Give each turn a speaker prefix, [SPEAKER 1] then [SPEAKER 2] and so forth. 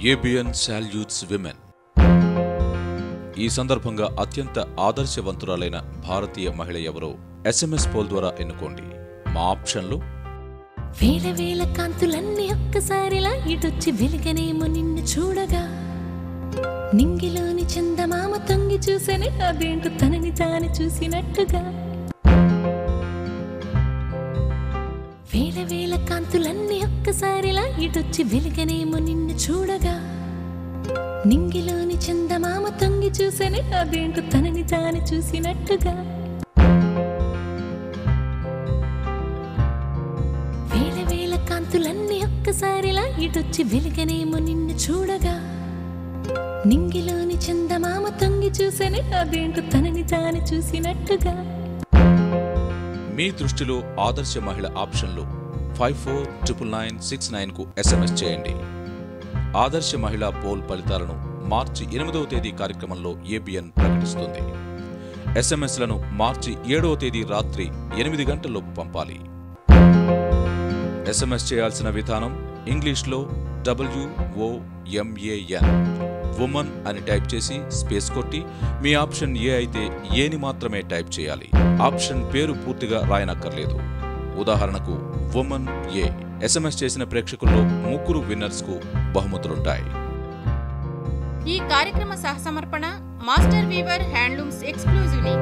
[SPEAKER 1] ABN salutes women. ఈ సందర్భంగా అత్యంత ఆదర్శవంతురాలైన భారతీయ మహిళ ఎవరో SMS పోల్ ద్వారా ఎన్నుకోండి. మా ఆప్షన్లు:
[SPEAKER 2] వేల వేల కాంతులన్నీ ఒక్కసారిలా ఇటొచ్చి వెలిగనేమో నిన్ను చూడగా, నింగిలోని చందమామ తొంగి చూసని అదేంటో తనని తాను చూసినట్టుగా. వేల వేల కాంతులన్నీ ఒక్కసారిలా ఇటొచ్చి వెలిగనేమో నిన్ను చూడగా, నింగిలోని చందమామ తొంగి చూసని అదేంటో తనని తాను చూసినట్టుగా. వేల వేల కాంతులన్నీ ఒక్కసారిలా ఇటొచ్చి వెలిగనేమో నిన్ను చూడగా, నింగిలోని చందమామ తొంగి చూసని అదేంటో తనని తాను చూసినట్టుగా.
[SPEAKER 1] మీ దృష్టిలో ఆదర్శ మహిళ ఆప్షన్లు 549969 కు SMS చేయండి. ఆదర్శ మహిళా పోల్ ఫలితాలను మార్చి 8వ తేదీ కార్యక్రమంలో ABN ప్రకటిస్తుంది. SMSలను మార్చి 7వ తేదీ రాత్రి 8 గంటల్లోపు పంపాలి. SMS చేయాల్సిన విధానం: ఇంగ్లీష్లో WOMAN ఉమన్ అని టైప్ చేసి స్పేస్ కొట్టి, మీ ఆప్షన్ ఏ అయితే ఏని మాత్రమే టైప్ చేయాలి. ఆప్షన్ పేరు పూర్తిగా రాయనక్కర్లేదు. ఉదాహరణకు ఉమన్ ఏ. SMS చేసిన ప్రేక్షకుల్లో 3 విన్నర్స్ కు బహుమతులుంటాయి.
[SPEAKER 3] ఈ కార్యక్రమ సహసమర్పణ మాస్టర్ వీవర్ హ్యాండ్లూమ్స్ ఎక్స్క్లూజివ్లీ.